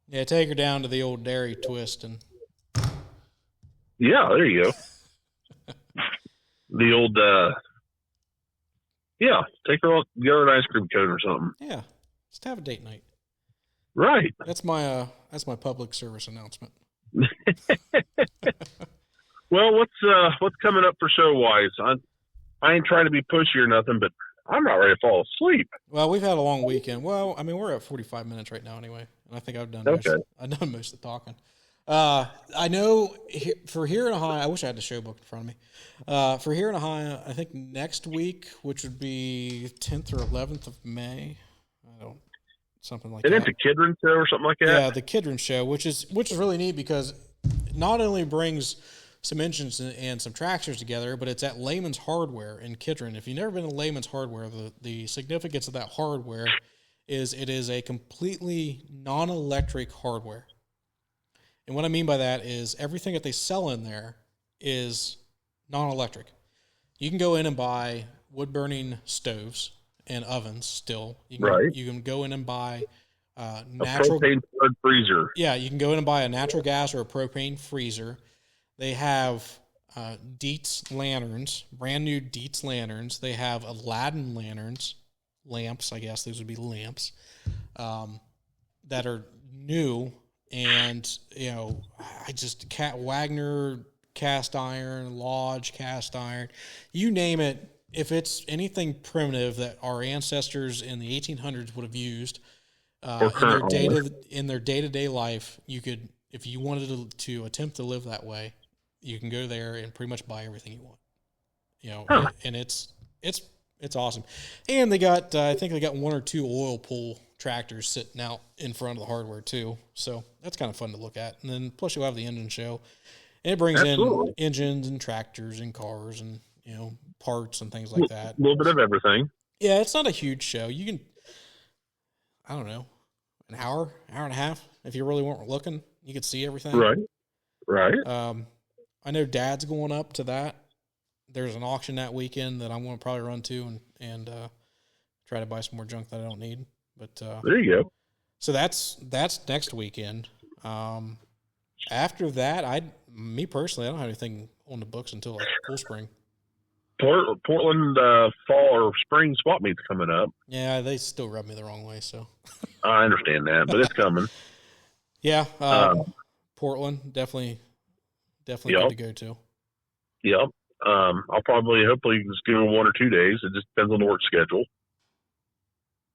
Yeah, take her down to the old Dairy Twist and. Yeah, there you go. The old, take her out, get her an ice cream cone or something. Yeah, just have a date night. Right. That's my public service announcement. Well, what's coming up for show wise? I ain't trying to be pushy or nothing, but I'm not ready to fall asleep. Well, we've had a long weekend. Well, I mean, we're at 45 minutes right now anyway, and I think I've done most of the talking. I know for here in Ohio, I wish I had the show book in front of me. For here in Ohio, I think next week, which would be 10th or 11th of May, something like that. And it's a Kidron show or something like that? Yeah, the Kidron show, which is really neat because it not only brings some engines and some tractors together, but it's at Lehman's Hardware in Kidron. If you've never been to Lehman's Hardware, the significance of that hardware is it is a completely non-electric hardware. And what I mean by that is everything that they sell in there is non-electric. You can go in and buy wood-burning stoves and ovens still. You can go in and buy natural... A propane freezer. Yeah, you can go in and buy a natural gas or a propane freezer. They have Dietz lanterns, brand new Dietz lanterns. They have Aladdin lamps, I guess those would be lamps, that are new. And, Wagner cast iron, Lodge cast iron, you name it. If it's anything primitive that our ancestors in the 1800s would have used in their day-to-day life, you could, if you wanted to attempt to live that way, you can go there and pretty much buy everything you want. And it's awesome. And they got, I think they got 1 or 2 oil pull tractors sitting out in front of the hardware too. So that's kind of fun to look at. And then plus you'll have the engine show. And it brings in engines and tractors and cars and, parts and things like that. A little bit of everything. Yeah, it's not a huge show. You can, I don't know, an hour and a half, if you really weren't looking, you could see everything. Right. I know Dad's going up to that. There's an auction that weekend that I'm going to probably run to and try to buy some more junk that I don't need. But there you go. So that's next weekend. After that, me personally, I don't have anything on the books until like Cool Spring. Portland fall or spring swap meet's coming up. Yeah, they still rub me the wrong way. So I understand that, but it's coming. Yeah, Portland definitely good to go to. Yep. I'll hopefully just go 1 or 2 days. It just depends on the work schedule.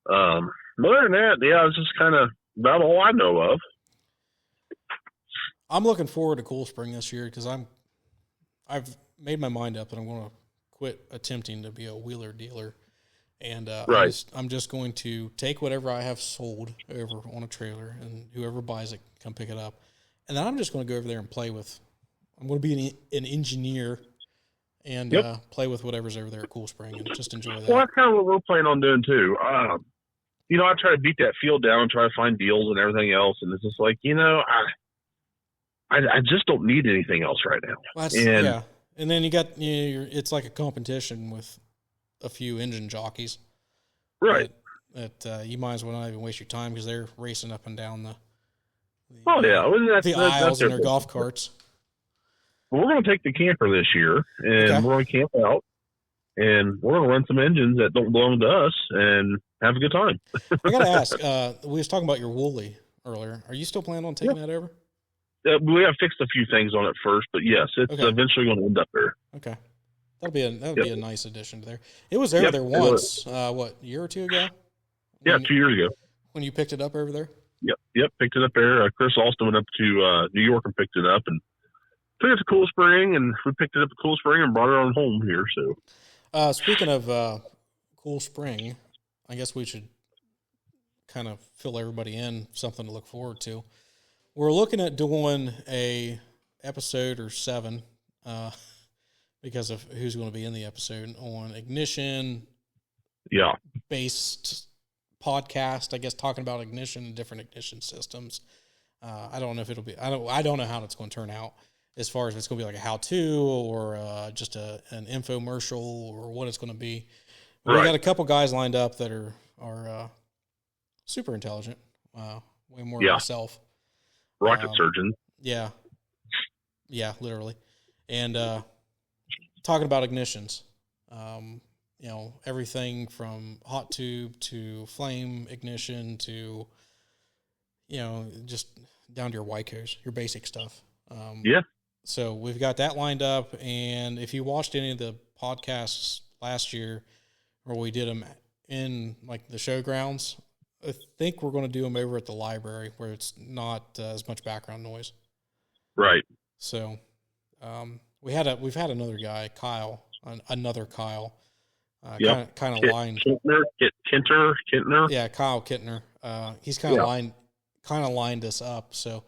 But other than that, it's just kind of about all I know of. I'm looking forward to Cool Spring this year because I've made my mind up that I'm going to quit attempting to be a wheeler dealer, and I'm just going to take whatever I have sold over on a trailer, and whoever buys it, come pick it up, and then I'm just going to go over there and play with. I'm going to be an engineer and play with whatever's over there at Cool Spring and just enjoy that. Well, that's kind of what we're planning on doing too. I try to beat that field down and try to find deals and everything else, and it's just like, I just don't need anything else right now. Well, and then you got it's like a competition with a few engine jockeys, right? That you might as well not even waste your time because they're racing up and down the aisles in their golf carts. Well, we're going to take the camper this year, and we're going to camp out, and we're going to run some engines that don't belong to us and have a good time. I got to ask, we was talking about your Woolly earlier. Are you still planning on taking that over? We have fixed a few things on it first, but yes, it's eventually going to end up there. Okay. That'll be a nice addition to there. It was there once, a year or two ago? 2 years ago. When you picked it up over there? Yep, picked it up there. Chris Alston went up to New York and picked it up, and took it to Cool Spring, and we picked it up at Cool Spring and brought it on home here. So, speaking of Cool Spring, I guess we should kind of fill everybody in something to look forward to. We're looking at doing a episode or 7 because of who's going to be in the episode on ignition based podcast, I guess, talking about ignition and different ignition systems. I don't know if it'll be, I don't know how it's going to turn out as far as if it's going to be like a how-to or just an infomercial or what it's going to be. Right. We got a couple guys lined up that are super intelligent, way more than myself. Rocket surgeon. Yeah, literally. And talking about ignitions, everything from hot tube to flame ignition to, just down to your Wycos, your basic stuff. So we've got that lined up. And if you watched any of the podcasts last year where we did them in like the showgrounds, I think we're going to do them over at the library where it's not as much background noise. Right. So we've had another guy, Kyle, another Kyle, kind of lined. Kintner. Yeah, Kyle Kittner. He's kind of lined us up. So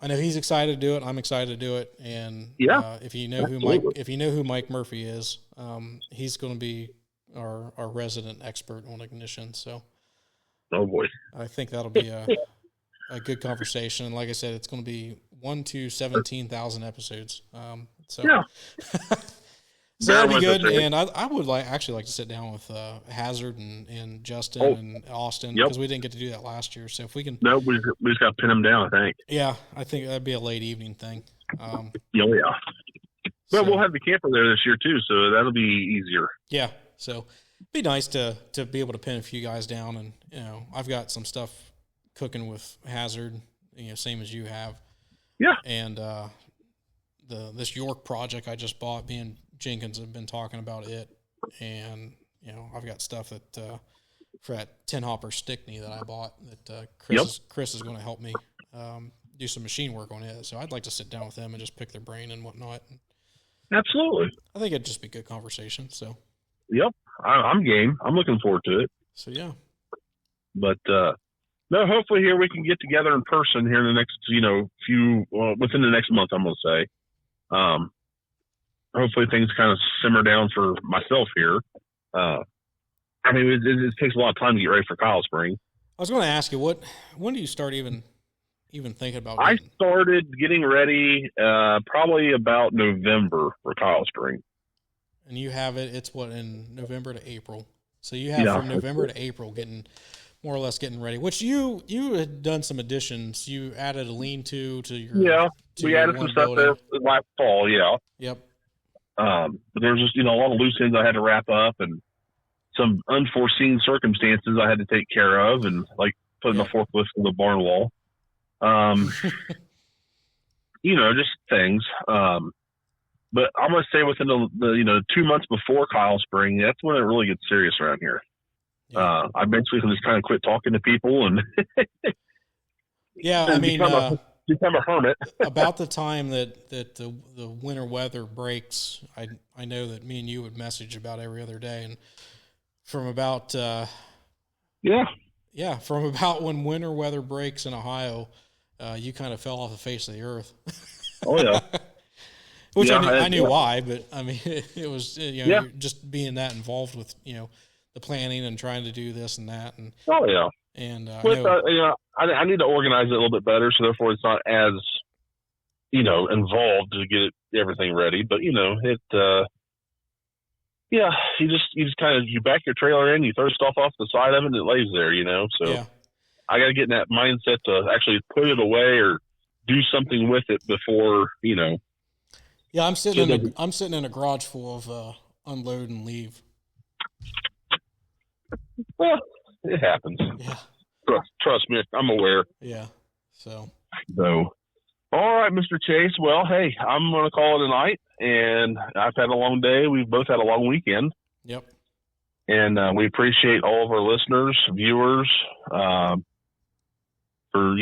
I know he's excited to do it. I'm excited to do it. And if you know who Mike Murphy is, he's going to be our resident expert on ignition. So, oh boy, I think that'll be a good conversation. And like I said, it's going to be 1 to 17,000 episodes. So that'll be good. And I would actually like to sit down with Hazard and Justin and Austin, because we didn't get to do that last year. So if we can, we just got to pin them down, I think. Yeah, I think that'd be a late evening thing. But we'll have the camper there this year too, so that'll be easier. Yeah, so it'd be nice to be able to pin a few guys down, and I've got some stuff cooking with Hazard, same as you have. Yeah. And this York project I just bought, me and Jenkins have been talking about it, and I've got stuff that for that 10 hopper Stickney that I bought that Chris is going to help me do some machine work on it. So I'd like to sit down with them and just pick their brain and whatnot. Absolutely. I think it'd just be good conversation. So. Yep, I'm game. I'm looking forward to it. So yeah. But no, hopefully here we can get together in person here in the next within the next month, I'm going to say. Hopefully things kind of simmer down for myself here. I mean, it takes a lot of time to get ready for Kylesprings. I was going to ask you, when do you start even thinking about it? I started getting ready probably about November for Kylesprings. And you have it's in November to April. So you have from November to April more or less getting ready, which you had done some additions. You added a lean-to your we added some stuff there last fall, Yep. But there was just, a lot of loose ends I had to wrap up, and some unforeseen circumstances I had to take care of, and like putting the forklift in the barn wall. Just things. But I'm going to say within the 2 months before Kylesprings, that's when it really gets serious around here. Yeah. I basically just kind of quit talking to people and become a hermit. About the time that the winter weather breaks, I know that me and you would message about every other day, and from about from about when winter weather breaks in Ohio, you kind of fell off the face of the earth. Oh yeah. Which I knew why, but I mean, it was just being that involved with the planning and trying to do this and that, and and I need to organize it a little bit better, so therefore it's not as involved to get everything ready. But you just kind of you back your trailer in, you throw stuff off the side of it, and it lays there, So I got to get in that mindset to actually put it away or do something with it before Yeah, I'm sitting in a garage full of unload and leave. Well, it happens. Yeah. Trust me, I'm aware. Yeah. So. All right, Mr. Chase. Well, hey, I'm going to call it a night, and I've had a long day. We've both had a long weekend. Yep. And we appreciate all of our listeners, viewers, for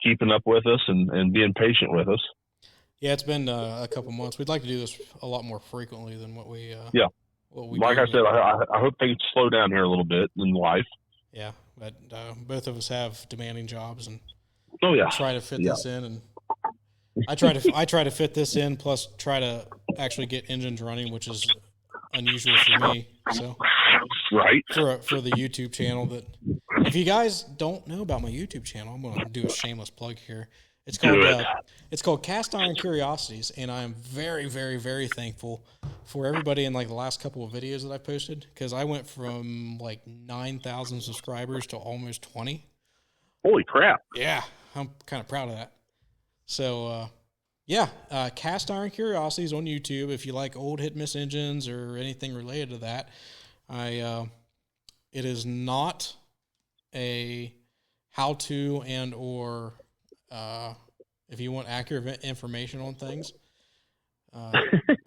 keeping up with us and being patient with us. Yeah, it's been a couple months. We'd like to do this a lot more frequently than what we. Like I said, I hope things slow down here a little bit in life. Yeah, but both of us have demanding jobs, and try to fit this in, and I try to fit this in, plus try to actually get engines running, which is unusual for me. So, right for the YouTube channel. That if you guys don't know about my YouTube channel, I'm going to do a shameless plug here. It's called Cast Iron Curiosities, and I'm very, very, very thankful for everybody in the last couple of videos that I posted, because I went from 9,000 subscribers to almost 20. Holy crap! Yeah, I'm kind of proud of that. So, Cast Iron Curiosities on YouTube. If you like old hit miss engines or anything related to that, it is not a how-to and/or if you want accurate information on things,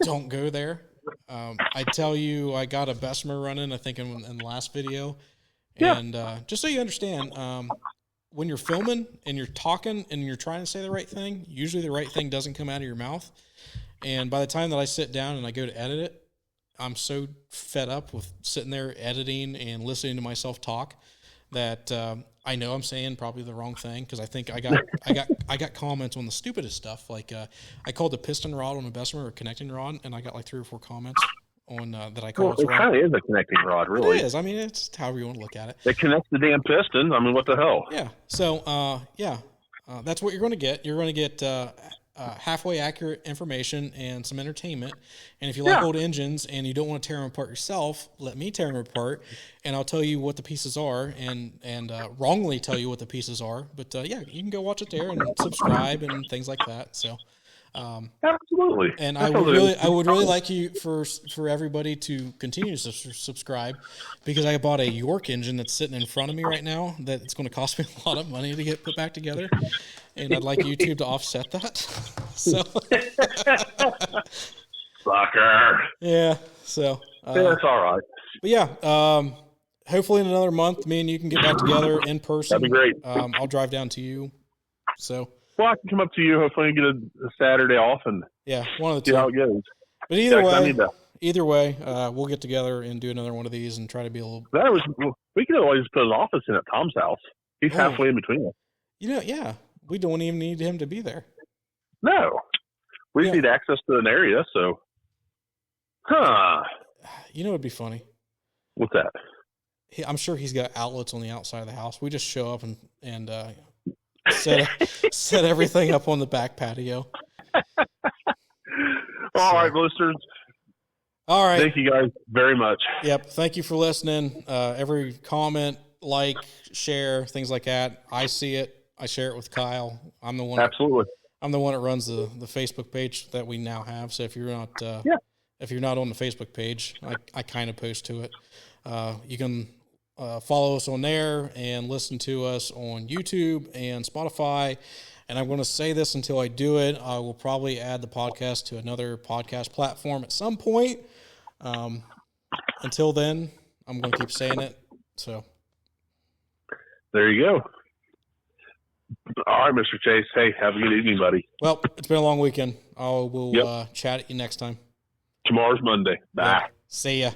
don't go there. I tell you, I got a Bessemer running, I think in the last video. And just so you understand, when you're filming and you're talking and you're trying to say the right thing, usually the right thing doesn't come out of your mouth. And by the time that I sit down and I go to edit it, I'm so fed up with sitting there editing and listening to myself talk that I know I'm saying probably the wrong thing because I think I got comments on the stupidest stuff. Like I called the piston rod on the Bessemer a connecting rod, and I got like 3 or 4 comments on that I called. Well, it kind of is a connecting rod, really. It is. I mean, it's however you want to look at it. It connects the damn piston. I mean, what the hell? Yeah. So that's what you're going to get. You're going to get halfway accurate information and some entertainment. And if you like old engines and you don't want to tear them apart yourself, let me tear them apart, and I'll tell you what the pieces are, and wrongly tell you what the pieces are. But you can go watch it there and subscribe and things like that. So. Absolutely. And I would really like you for everybody to continue to subscribe, because I bought a York engine that's sitting in front of me right now that it's going to cost me a lot of money to get put back together, and I'd like YouTube to offset that. So, sucker. Yeah. So that's all right. But yeah, hopefully in another month, me and you can get back together in person. That'd be great. I'll drive down to you. So. Well, I can come up to you, hopefully, and get a Saturday off, and one of the two. See how it goes. But either way, we'll get together and do another one of these and try to be a little. We could always put an office in at Tom's house. He's halfway in between us. Yeah, we don't even need him to be there. No, we just need access to an area. So, it'd be funny. What's that? I'm sure he's got outlets on the outside of the house. We just show up and set everything up on the back patio. All right, listeners. All right. Thank you guys very much. Yep. Thank you for listening. Every comment, like, share, things like that. I see it. I share it with Kyle. I'm the one. Absolutely. I'm the one that runs the Facebook page that we now have. So if you're not, if you're not on the Facebook page, I kind of post to it. You can follow us on there and listen to us on YouTube and Spotify. And I'm going to say this until I do it. I will probably add the podcast to another podcast platform at some point. Until then, I'm going to keep saying it. So there you go. All right, Mr. Chase. Hey, have a good evening, buddy. Well, it's been a long weekend. We'll chat at you next time. Tomorrow's Monday. Bye. See ya.